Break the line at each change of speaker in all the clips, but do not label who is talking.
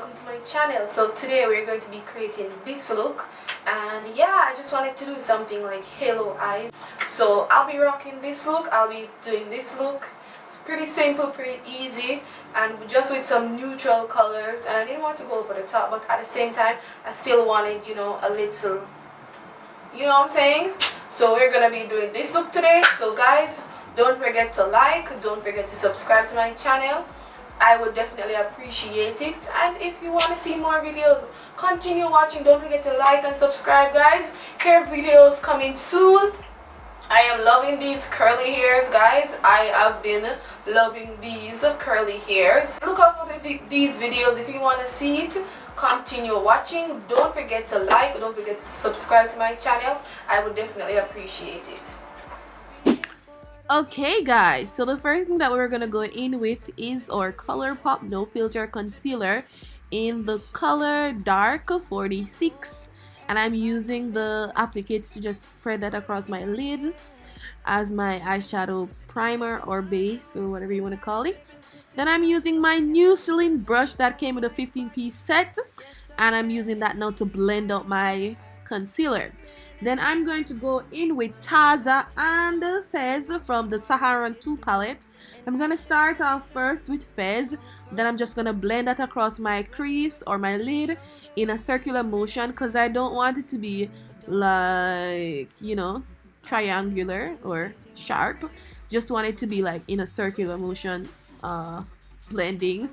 welcome to my channel. So today we're going to be creating this look, and yeah, I just wanted to do something like halo eyes. So I'll be rocking this look, I'll be doing this look. It's pretty simple, pretty easy, and just with some neutral colors, and I didn't want to go over the top, but at the same time I still wanted, you know, a little, you know what I'm saying. So we're gonna be doing this look today. So guys, don't forget to like, don't forget to subscribe to my channel. I would definitely appreciate it, and if you want to see more videos, continue watching. Don't forget to like and subscribe, guys. Hair videos coming soon. I am loving these curly hairs, guys. I have been loving these curly hairs. Look out for these videos if you want to see it. Continue watching. Don't forget to like, don't forget to subscribe to my channel. I would definitely appreciate it.
Okay guys, so the first thing that we're gonna go in with is our ColourPop No Filter Concealer in the color Dark 46, and I'm using the applicator to just spread that across my lid as my eyeshadow primer or base or whatever you want to call it. Then I'm using my new Sylyne brush that came with a 15-piece set, and I'm using that now to blend out my concealer. Then I'm going to go in with Taza and Fez from the Saharan 2 palette. I'm going to start off first with Fez. Then I'm just going to blend that across my crease or my lid in a circular motion, because I don't want it to be like, you know, triangular or sharp. Just want it to be like in a circular motion, blending.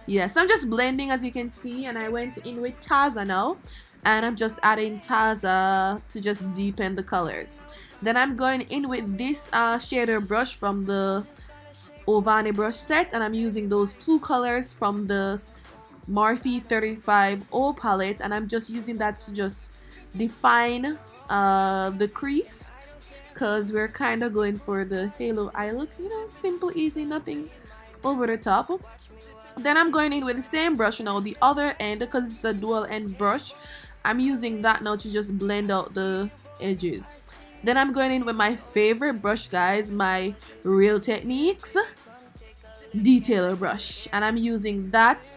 Yeah, so I'm just blending, as you can see, and I went in with Taza now. And I'm just adding Taza to just deepen the colors. Then I'm going in with this shader brush from the Ovani brush set, and I'm using those two colors from the Morphe 35O palette, and I'm just using that to just define the crease, because we're kind of going for the halo eye look, you know, simple, easy, nothing over the top. Then I'm going in with the same brush now, the other end, because it's a dual end brush. I'm using that now to just blend out the edges. Then I'm going in with my favorite brush, guys, my Real Techniques detailer brush, and I'm using that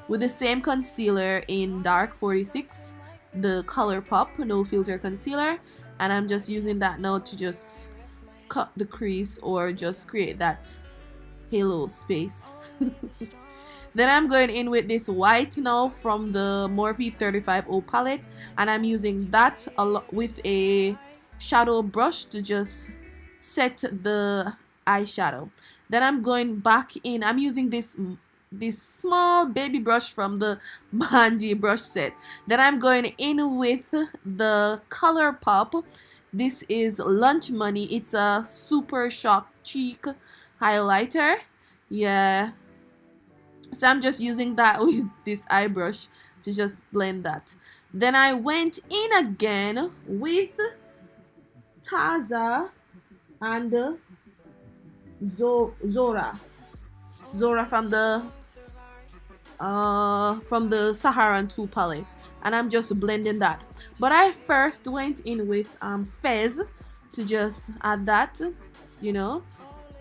with the same concealer in Dark 46, the ColourPop No Filter Concealer, and I'm just using that now to just cut the crease or just create that halo space. Then I'm going in with this white now from the Morphe 35O palette, and I'm using that with a shadow brush to just set the eyeshadow. Then I'm going back in. I'm using this small baby brush from the Manji brush set. Then I'm going in with the ColourPop. This is Lunch Money. It's a super shock cheek highlighter. Yeah. So I'm just using that with this eye brush to just blend that. Then I went in again with Taza and Zora from the Saharan 2 palette, and I'm just blending that. But I first went in with Fez to just add that, you know,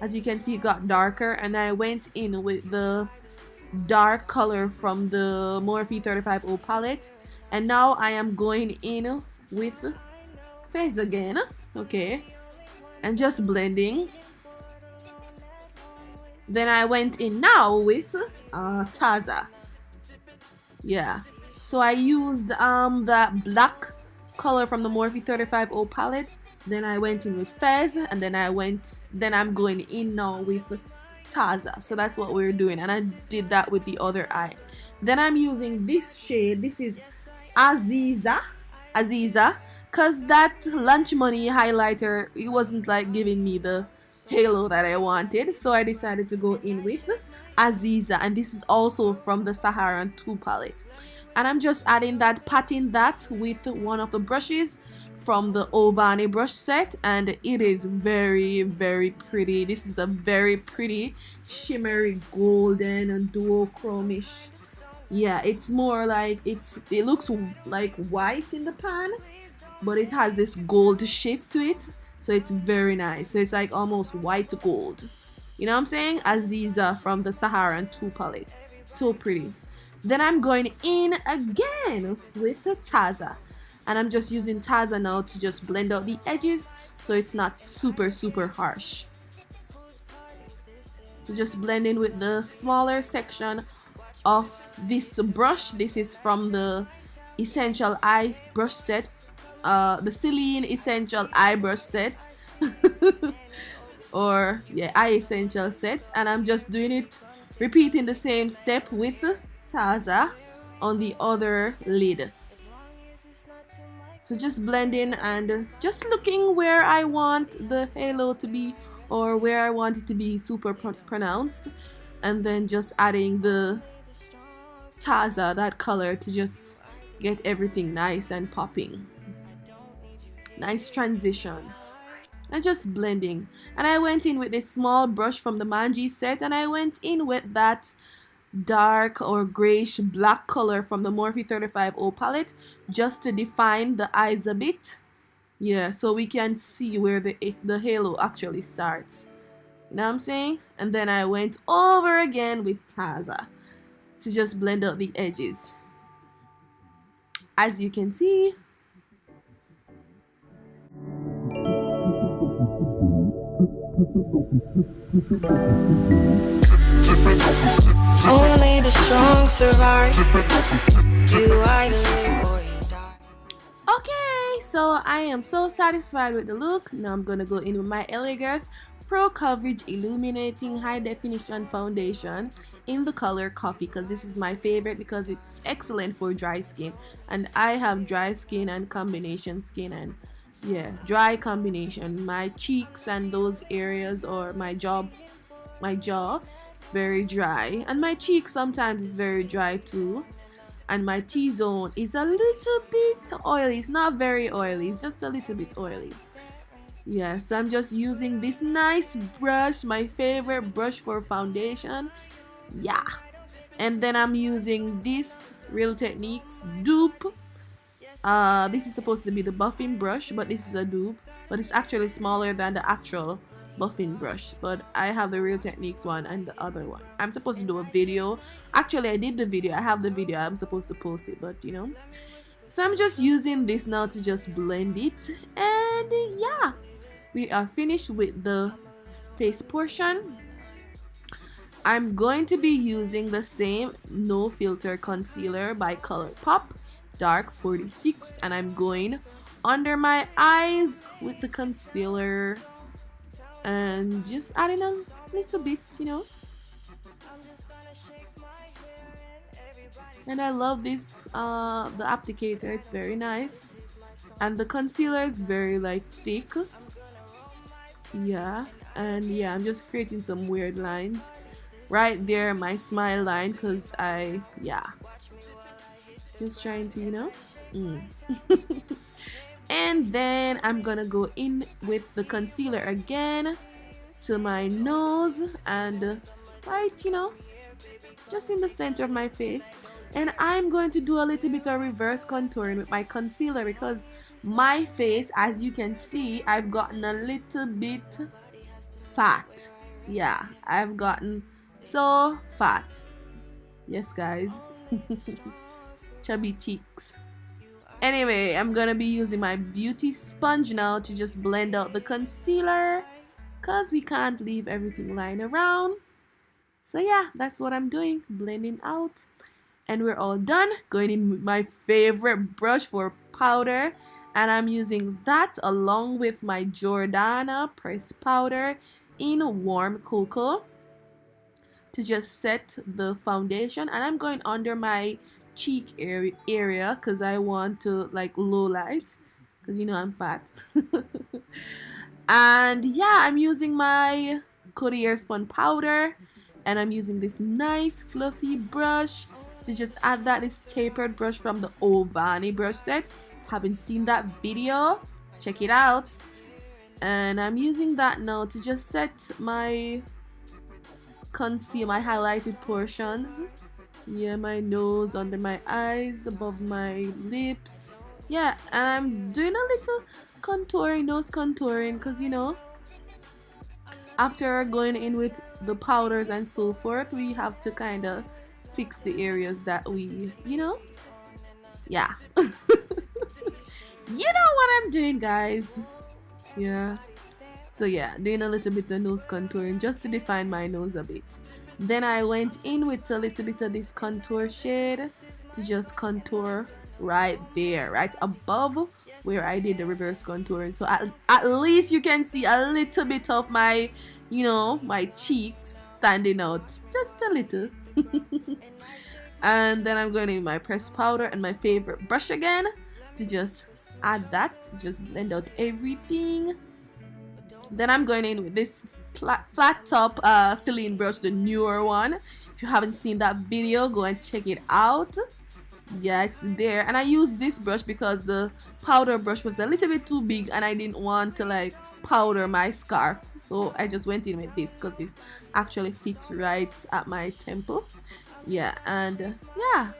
as you can see, it got darker, and I went in with the dark color from the Morphe 35O palette, and now I am going in with Fez again, okay, and just blending. Then I went in now with Taza. Yeah, so I used that black color from the Morphe 35O palette. Then I went in with Fez, and then I'm going in now with Taza. So that's what we're doing, and I did that with the other eye. Then I'm using this shade. This is Aziza, because that Lunch Money highlighter, it wasn't like giving me the halo that I wanted, so I decided to go in with Aziza, and this is also from the Saharan 2 palette. And I'm just adding that, patting that with one of the brushes from the Ovani brush set, and it is very, very pretty. This is a very pretty shimmery golden and duochromish. Yeah, it's more like it looks like white in the pan, but it has this gold shift to it, so it's very nice. So it's like almost white gold, you know what I'm saying? Aziza from the Saharan 2 palette, so pretty. Then I'm going in again with the Taza. And I'm just using Taza now to just blend out the edges so it's not super harsh. So just blend in with the smaller section of this brush. This is from the Essential Eye brush set, the Sylyne Essential Eye brush set. Or yeah, Eye Essential set. And I'm just doing it, repeating the same step with Taza on the other lid. So just blending and just looking where I want the halo to be or where I want it to be super pronounced, and then just adding the Taza, that color, to just get everything nice and popping. Nice transition. And just blending. And I went in with this small brush from the Manji set, and I went in with that dark or grayish black color from the Morphe 35O palette just to define the eyes a bit. Yeah, so we can see where the halo actually starts. You know what I'm saying? And then I went over again with Taza to just blend out the edges. As you can see,
only the strong survive. You either live or you die.
okay, so I am so satisfied with the look. Now I'm gonna go in with my Aliexpress Pro Coverage Illuminating High Definition Foundation in the color Coffee, because this is my favorite because it's excellent for dry skin, and I have dry skin and combination skin, and yeah, dry combination. My cheeks and those areas, or my jaw very dry, and my cheeks sometimes is very dry too, and my T-zone is a little bit oily. It's not very oily, it's just a little bit oily. Yeah, so I'm just using this nice brush, my favorite brush for foundation. Yeah, and then I'm using this Real Techniques dupe. This is supposed to be the buffing brush, but this is a dupe, but it's actually smaller than the actual buffing brush. But I have the Real Techniques one and the other one. I'm supposed to do a video. Actually, I did the video. I have the video. I'm supposed to post it, but you know. So I'm just using this now to just blend it, and yeah, we are finished with the face portion. I'm going to be using the same No Filter concealer by ColourPop Dark 46, and I'm going under my eyes with the concealer and just adding a little bit, you know. And I love this the applicator, it's very nice, and the concealer is very like thick. Yeah, and yeah, I'm just creating some weird lines right there, my smile line, because yeah, just trying to, you know. And then I'm gonna go in with the concealer again to my nose and right, you know, just in the center of my face. And I'm going to do a little bit of reverse contouring with my concealer, because my face, as you can see, I've gotten a little bit fat. Yeah, I've gotten so fat. Yes, guys. Chubby cheeks. Anyway, I'm gonna be using my beauty sponge now to just blend out the concealer, because we can't leave everything lying around. So yeah, that's what I'm doing, blending out. And we're all done. Going in with my favorite brush for powder, and I'm using that along with my Jordana pressed powder in Warm Cocoa to just set the foundation. And I'm going under my cheek area because I want to like low light, because you know I'm fat. And yeah, I'm using my Coty Spun powder, and I'm using this nice fluffy brush to just add that. This tapered brush from the Ovani brush set. Haven't seen that video? Check it out. And I'm using that now to just set my conceal, my highlighted portions. Yeah, my nose, under my eyes, above my lips. Yeah, and I'm doing a little contouring, nose contouring, because you know, after going in with the powders and so forth, we have to kind of fix the areas that we, you know, yeah. You know what I'm doing, guys. Yeah. So yeah, doing a little bit of nose contouring just to define my nose a bit. Then I went in with a little bit of this contour shade to just contour right there, right above where I did the reverse contouring. So at least you can see a little bit of my, you know, my cheeks standing out, just a little. And then I'm going in with my pressed powder and my favorite brush again to just add that, to just blend out everything. Then I'm going in with this flat top Sylyne brush, the newer one. If you haven't seen that video, go and check it out. Yeah, it's there. And I used this brush because the powder brush was a little bit too big and I didn't want to like powder my scarf, so I just went in with this because it actually fits right at my temple. Yeah, and yeah,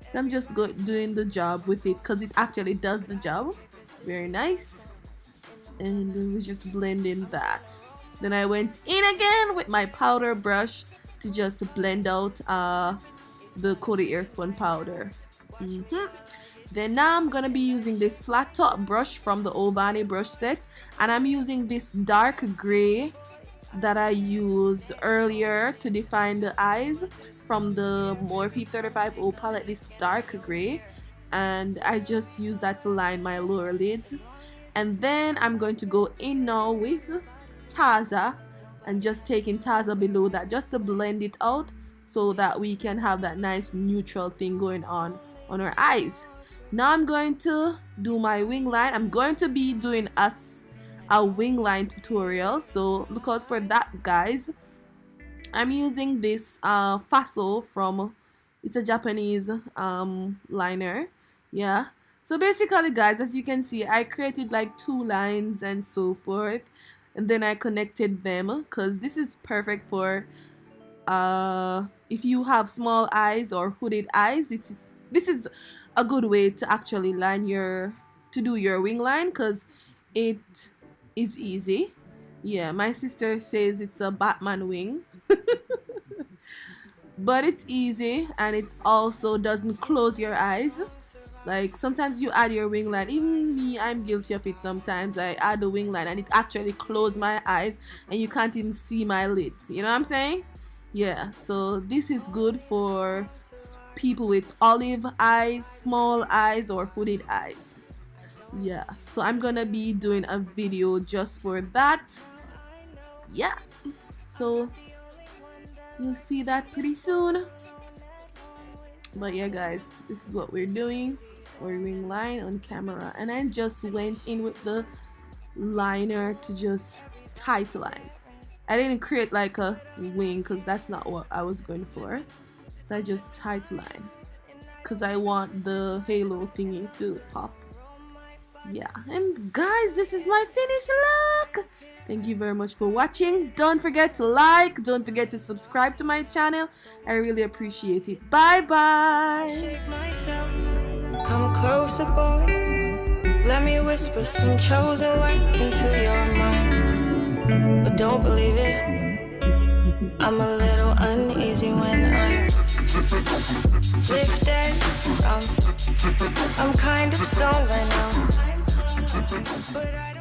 so I'm just doing the job with it because it actually does the job. Very nice. And we just blending that. Then I went in again with my powder brush to just blend out the Coty Airspun powder. Then now I'm gonna be using this flat top brush from the Ovani brush set, and I'm using this dark gray that I used earlier to define the eyes from the Morphe 35O palette, this dark gray, and I just use that to line my lower lids. And then I'm going to go in now with Taza and just taking Taza below that just to blend it out so that we can have that nice neutral thing going on our eyes. Now I'm going to do my wing line. I'm going to be doing a wing line tutorial, so look out for that, guys. I'm using this Faso from, it's a Japanese liner. Yeah, so basically, guys, as you can see, I created like 2 lines and so forth, and then I connected them because this is perfect for if you have small eyes or hooded eyes. This is a good way to actually do your wing line because it is easy. Yeah, my sister says it's a Batman wing. But it's easy and it also doesn't close your eyes. Like sometimes you add your wing line, even me, I'm guilty of it sometimes. I add the wing line and it actually closes my eyes and you can't even see my lids. You know what I'm saying? Yeah, so this is good for people with olive eyes, small eyes, or hooded eyes. Yeah, so I'm gonna be doing a video just for that. Yeah, so you'll see that pretty soon. But yeah, guys, this is what we're doing. We're wing line on camera, and I just went in with the liner to just tight line. I didn't create like a wing because that's not what I was going for. So I just tight line because I want the halo thingy to pop. Yeah, and guys, this is my finished look. Thank you very much for watching. Don't forget to like, don't forget to subscribe to my channel. I really appreciate it. Bye bye.
Shake myself. Come closer, boy. Let me whisper some chosen words into your mind. But don't believe it. I'm a little uneasy when I'm lifted. I'm kind of stoned right now. But I